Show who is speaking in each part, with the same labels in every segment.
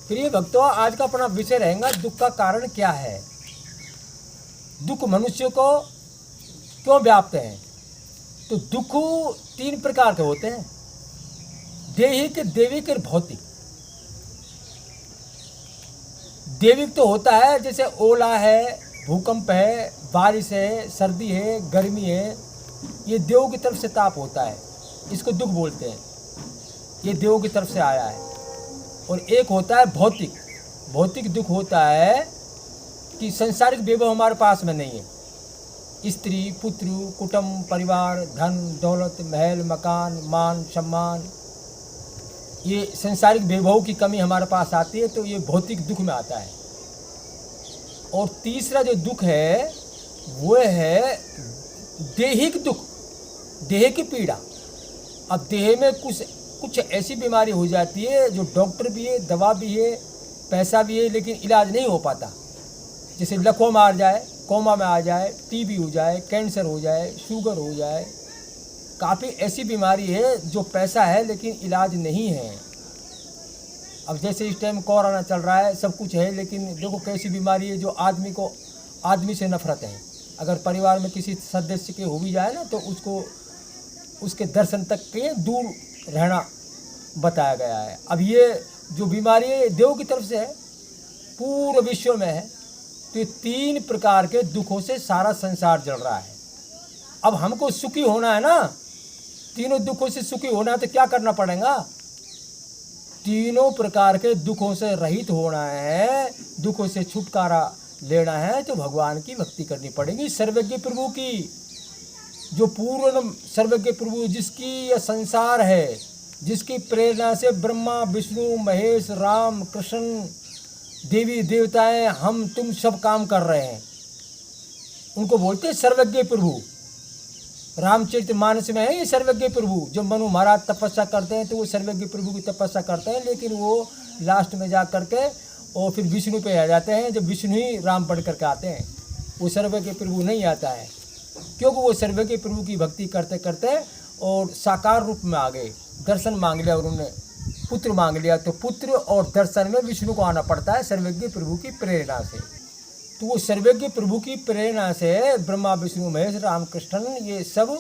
Speaker 1: प्रिय भक्तों, आज का अपना विषय रहेगा दुख का कारण क्या है। दुख मनुष्य को क्यों व्याप्त है। तो दुख 3 प्रकार के होते हैं, दैहिक, दैविक और भौतिक। दैविक तो होता है जैसे ओला है, भूकंप है, बारिश है, सर्दी है, गर्मी है, ये देव की तरफ से ताप होता है, इसको दुख बोलते हैं, ये देव की तरफ से आया है। और एक होता है भौतिक। भौतिक दुख होता है कि संसारिक वैभव हमारे पास में नहीं है, स्त्री, पुत्र, कुटुंब, परिवार, धन दौलत, महल मकान, मान सम्मान, ये संसारिक वैभव की कमी हमारे पास आती है, तो ये भौतिक दुख में आता है। और तीसरा जो दुख है वो है दैहिक दुख, देह की पीड़ा। अब देह में कुछ ऐसी बीमारी हो जाती है जो डॉक्टर भी है, दवा भी है, पैसा भी है, लेकिन इलाज नहीं हो पाता। जैसे लकवा मार जाए, कोमा में आ जाए, टीबी हो जाए, कैंसर हो जाए, शुगर हो जाए, काफ़ी ऐसी बीमारी है जो पैसा है लेकिन इलाज नहीं है। अब जैसे इस टाइम कोरोना चल रहा है, सब कुछ है, लेकिन देखो कैसी बीमारी है जो आदमी से नफरत है। अगर परिवार में किसी सदस्य के हो भी जाए ना, तो उसको उसके दर्शन तक के दूर रहना बताया गया है। अब ये जो बीमारी है देव की तरफ से है, पूरे विश्व में है। तो ये 3 प्रकार के दुखों से सारा संसार जल रहा है। अब हमको सुखी होना है ना, तीनों दुखों से सुखी होना है, तो क्या करना पड़ेगा। तीनों प्रकार के दुखों से रहित होना है, दुखों से छुटकारा लेना है, तो भगवान की भक्ति करनी पड़ेगी, सर्वज्ञ प्रभु की। जो पूर्ण सर्वज्ञ प्रभु, जिसकी यह संसार है, जिसकी प्रेरणा से ब्रह्मा, विष्णु, महेश, राम, कृष्ण, देवी देवताएं, हम तुम सब काम कर रहे हैं, उनको बोलते हैं सर्वज्ञ प्रभु। रामचरितमानस में है ये सर्वज्ञ प्रभु। जो मनु महाराज तपस्या करते हैं तो वो सर्वज्ञ प्रभु की तपस्या करते हैं, लेकिन वो लास्ट में जा करके और फिर विष्णु पे आ जाते हैं, जब विष्णु ही राम पढ़ करके आते हैं। वो सर्वज्ञ प्रभु नहीं आता है, क्योंकि वो सर्वज्ञ प्रभु की भक्ति करते करते और साकार रूप में आ गए, दर्शन मांग लिया, और उन्होंने पुत्र मांग लिया। तो पुत्र और दर्शन में विष्णु को आना पड़ता है सर्वज्ञ प्रभु की प्रेरणा से। तो वो सर्वज्ञ प्रभु की प्रेरणा से ब्रह्मा, विष्णु, महेश, राम, कृष्ण, ये सब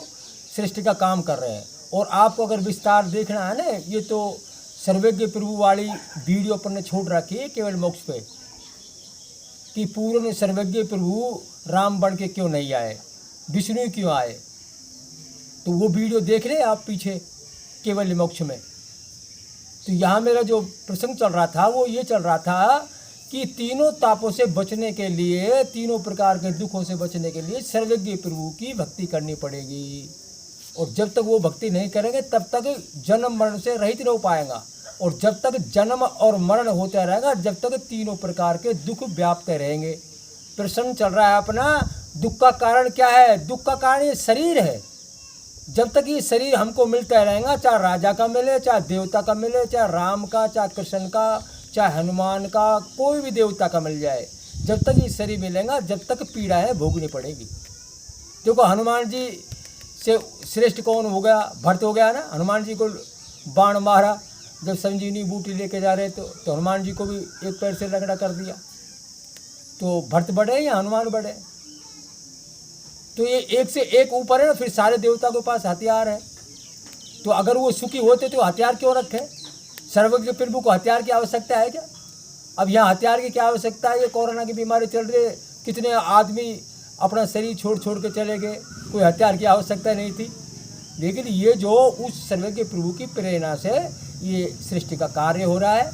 Speaker 1: सृष्टि का काम कर रहे हैं। और आपको अगर विस्तार देखना है ना, ये तो सर्वज्ञ प्रभु वाली वीडियो अपन ने छोड़ रखी है केवल मोक्ष पे, कि पूर्ण सर्वज्ञ प्रभु राम बन के क्यों नहीं आए, विष्णु क्यों आए। तो वो वीडियो देख रहे आप पीछे केवल मोक्ष में। तो यहाँ मेरा जो प्रसंग चल रहा था वो ये चल रहा था कि तीनों तापों से बचने के लिए, तीनों प्रकार के दुखों से बचने के लिए सर्वज्ञ प्रभु की भक्ति करनी पड़ेगी। और जब तक वो भक्ति नहीं करेंगे तब तक जन्म मरण से रहित नहीं हो पाएगा। और जब तक जन्म और मरण होता रहेगा, जब तक तीनों प्रकार के दुख व्याप्त रहेंगे। प्रसंग चल रहा है अपना, दुख का कारण क्या है। दुख का कारण ये शरीर है। जब तक ये शरीर हमको मिलता रहेगा, चाहे राजा का मिले, चाहे देवता का मिले, चाहे राम का, चाहे कृष्ण का, चाहे हनुमान का, कोई भी देवता का मिल जाए, जब तक ये शरीर मिलेगा, जब तक पीड़ा है भोगनी पड़ेगी। देखो हनुमान जी से श्रेष्ठ कौन हो गया, भरत हो गया ना। हनुमान जी को बाण मारा जब संजीवनी बूटी लेके जा रहे तो हनुमान जी को भी एक पैर से रगड़ा कर दिया। तो भरत बढ़े या हनुमान बढ़े। तो ये एक से एक ऊपर है ना। फिर सारे देवता के पास हथियार है, तो अगर वो सुखी होते तो हथियार क्यों रखे। सर्वज्ञ प्रभु को हथियार की आवश्यकता है क्या। अब यहाँ हथियार की क्या आवश्यकता है। ये कोरोना की बीमारी चल रही है, कितने आदमी अपना शरीर छोड़ छोड़ के चले गए, कोई हथियार की आवश्यकता नहीं थी। लेकिन ये जो उस सर्वज्ञ प्रभु की प्रेरणा से ये सृष्टि का कार्य हो रहा है।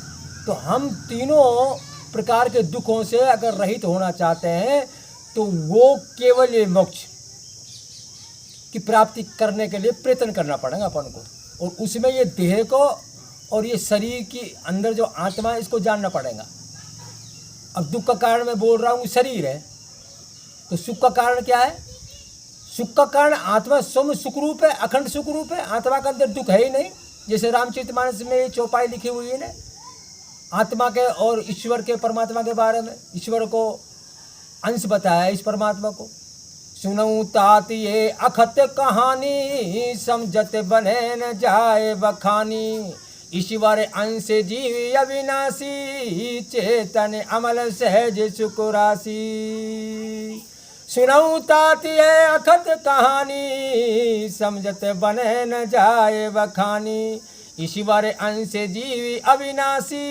Speaker 1: तो हम तीनों प्रकार के दुखों से अगर रहित होना चाहते हैं, तो वो केवल ये मोक्ष की प्राप्ति करने के लिए प्रयत्न करना पड़ेगा अपन को। और उसमें ये देह को और ये शरीर की अंदर जो आत्मा है, इसको जानना पड़ेगा। अब दुख का कारण मैं बोल रहा हूँ शरीर है, तो सुख का कारण क्या है। सुख का कारण आत्मा स्वयं सुखरूप है, अखंड सुखरूप है। आत्मा के अंदर दुख है ही नहीं। जैसे रामचरितमानस में ये चौपाई लिखी हुई है ना, आत्मा के और ईश्वर के, परमात्मा के बारे में। ईश्वर को अंश बताया इस परमात्मा को। सुनऊं तात ये अखत कहानी, समझत बने न जाए बखानी। ईश्वर अंश जीव अविनाशी, चेतन अमल सहज सुख राशि। सुनऊ तात है अखत कहानी, समझत बने न जाए बखानी। ईश्वर अंश जीव अविनाशी,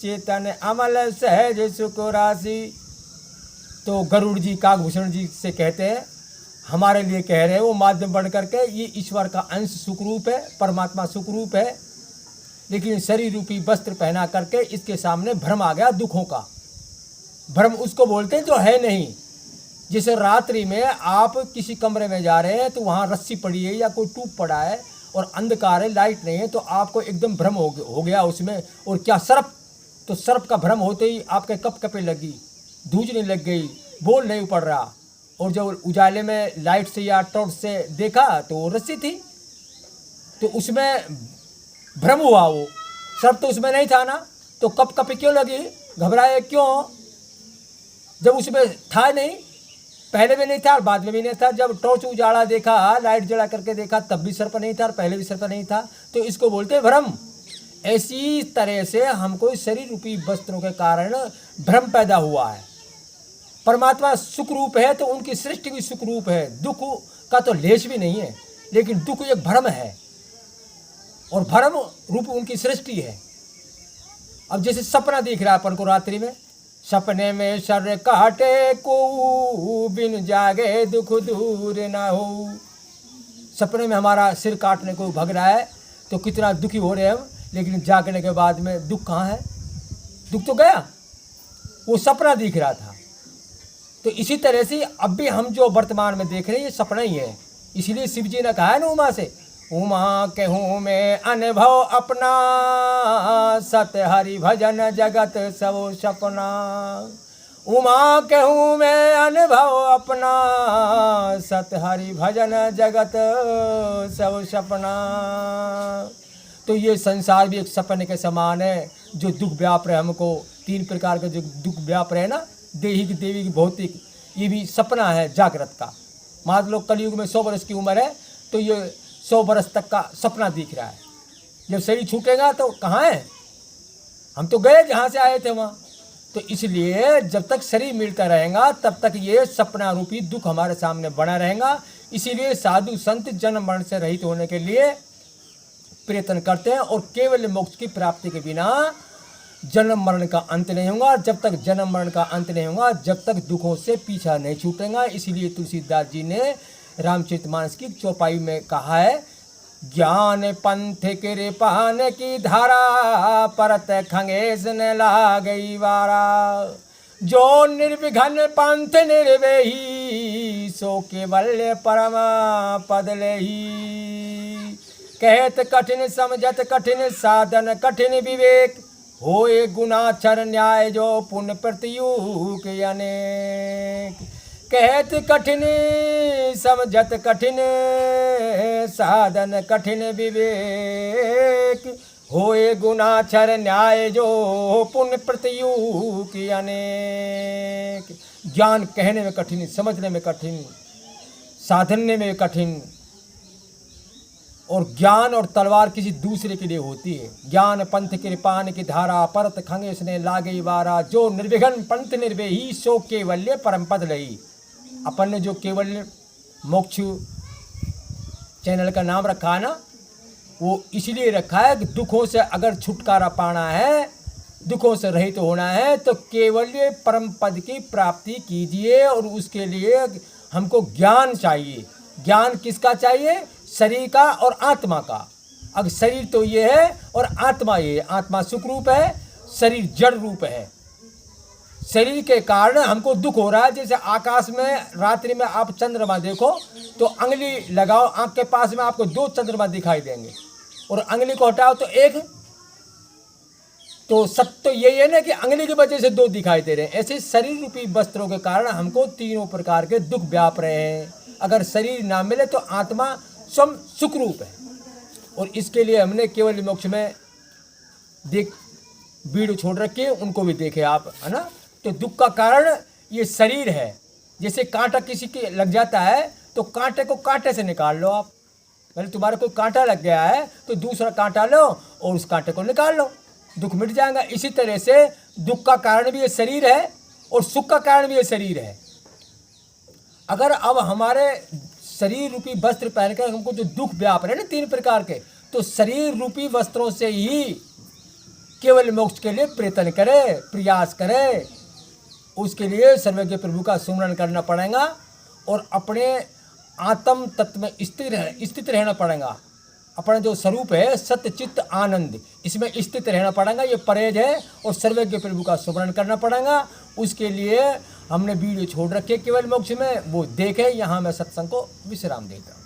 Speaker 1: चेतन अमल सहज सुख राशि। तो गरुड़ जी काकभूषण जी से कहते हैं, हमारे लिए कह रहे हैं वो माध्यम बन करके, ये ईश्वर का अंश सुखरूप है, परमात्मा सुखरूप है, लेकिन शरीर रूपी वस्त्र पहना करके इसके सामने भ्रम आ गया दुखों का। भ्रम उसको बोलते हैं जो है नहीं। जैसे रात्रि में आप किसी कमरे में जा रहे हैं तो वहाँ रस्सी पड़ी है या कोई टूप पड़ा है और अंधकार है, लाइट नहीं है, तो आपको एकदम भ्रम हो गया उसमें। और क्या सर्प, तो सर्प का भ्रम होते ही आपके कपकपे लगी, धूजने लग गई, बोल नहीं पड़ रहा। और जब उजाले में लाइट से या टॉर्च से देखा तो वो रस्सी थी, तो उसमें भ्रम हुआ। वो सर्प तो उसमें नहीं था ना, तो कपकपी क्यों लगी, घबराए क्यों, जब उसमें था नहीं, पहले भी नहीं था और बाद में भी नहीं था। जब टॉर्च उजाला देखा, लाइट जला करके देखा, तब भी सर्प नहीं था और पहले भी सर्प नहीं था। तो इसको बोलते हैं भ्रम। ऐसी तरह से हमको शरीर रूपी वस्त्रों के कारण भ्रम पैदा हुआ है। परमात्मा सुख रूप है तो उनकी सृष्टि भी सुख रूप है, दुख का तो लेश भी नहीं है, लेकिन दुख एक भ्रम है और भ्रम रूप उनकी सृष्टि है। अब जैसे सपना दिख रहा है अपन को रात्रि में, सपने में सर काटे को बिन जागे दुख दूर ना हो। सपने में हमारा सिर काटने को भग रहा है तो कितना दुखी हो रहे हैं हम, लेकिन जागने के बाद में दुख कहाँ है, दुख तो गया, वो सपना दिख रहा था। तो इसी तरह से अब भी हम जो वर्तमान में देख रहे हैं ये सपना ही है। इसीलिए शिव जी ने कहा है ना उमा से, उमा कहूँ मैं अनुभव अपना, सत हरि भजन जगत सब सपना। उमा कहूँ मैं अनुभव अपना, सत हरि भजन जगत सब सपना। तो ये संसार भी एक सपने के समान है जो दुख व्याप रहे हमको। तीन प्रकार के जो दुख व्याप रहे ना, देहिक, देविक, भौतिक, ये भी सपना है जागृत का। मान लो कलयुग में 100 वर्ष की उम्र है तो ये 100 वर्ष तक का सपना दिख रहा है। जब शरीर छूटेगा तो कहाँ है, हम तो गए जहाँ से आए थे वहाँ। तो इसलिए जब तक शरीर मिलता रहेगा तब तक ये सपना रूपी दुख हमारे सामने बना रहेगा। इसीलिए साधु संत जन्म मरण से रहित होने के लिए प्रयत्न करते हैं और केवल मोक्ष की प्राप्ति के बिना जन्म मरण का अंत नहीं होगा। जब तक जन्म मरण का अंत नहीं होगा, जब तक दुखों से पीछा नहीं छूटेगा। इसीलिए तुलसीदास जी ने रामचरितमानस की चौपाई में कहा है, ज्ञान पंथ के पान की धारा, परत खंगेश ने ला गई वारा। जो निर्विघ्न पंथ निर्वेही, सो केवल परम पद लेही। कहत कठिन समझत कठिन साधन कठिन विवेक, होए गुनाचर न्याय जो पुण्य प्रतियुग अनेक। कहत कठिन समझत कठिन साधन कठिन विवेक, होए गुनाचर न्याय जो पुण्य प्रतियुग अनेक। ज्ञान कहने में कठिन, समझने में कठिन, साधने में कठिन, और ज्ञान और तलवार किसी दूसरे के लिए होती है। ज्ञान पंथ कृपान की धारा, परत खंगेश ने लागे वारा। जो निर्विघ्न पंथ निर्वेही, सो केवल्य परम पद लही। अपन ने जो केवल्य मोक्ष चैनल का नाम रखा है ना, वो इसलिए रखा है कि दुखों से अगर छुटकारा पाना है, दुखों से रहित होना है, तो केवल्य परम पद की प्राप्ति कीजिए। और उसके लिए हमको ज्ञान चाहिए। ज्ञान किसका चाहिए, शरीर का और आत्मा का। अब शरीर तो ये है और आत्मा ये है। आत्मा सुख रूप है, शरीर जड़ रूप है। शरीर के कारण हमको दुख हो रहा है। जैसे आकाश में रात्रि में आप चंद्रमा देखो तो अंगली लगाओ आंख के पास में, आपको 2 चंद्रमा दिखाई देंगे, और अंगली को हटाओ तो एक। तो सब तो यही है ना कि अंगली की वजह से 2 दिखाई दे रहे हैं। ऐसे शरीर रूपी वस्त्रों के कारण हमको तीनों प्रकार के दुख व्याप रहे हैं। अगर शरीर ना मिले तो आत्मा स्वयं सुख रूप है। और इसके लिए हमने केवल मोक्ष में देख वीडियो छोड़ रखे, उनको भी देखे आप, है ना। तो दुख का कारण ये शरीर है। जैसे कांटा किसी के लग जाता है तो कांटे को कांटे से निकाल लो आप, पहले तुम्हारे कोई कांटा लग गया है तो दूसरा कांटा लो और उस कांटे को निकाल लो, दुख मिट जाएगा। इसी तरह से दुख का कारण भी ये शरीर है और सुख का कारण भी ये शरीर है। अगर अब हमारे शरीर रूपी वस्त्र पहनकर हमको जो दुख व्याप रहे ना 3 प्रकार के, तो शरीर रूपी वस्त्रों से ही केवल मोक्ष के लिए प्रयत्न करे, प्रयास करे। उसके लिए सर्वज्ञ प्रभु का सुमरण करना पड़ेगा और अपने आत्म तत्व में स्थित रहना पड़ेगा। अपना जो स्वरूप है सत्य चित्त आनंद, इसमें स्थित रहना पड़ेगा। ये परहेज है और सर्वज्ञ प्रभु का सुमरण करना पड़ेगा। उसके लिए हमने वीडियो छोड़ रखे केवल मोक्ष में, वो देखें। यहाँ मैं सत्संग को विश्राम देता हूँ।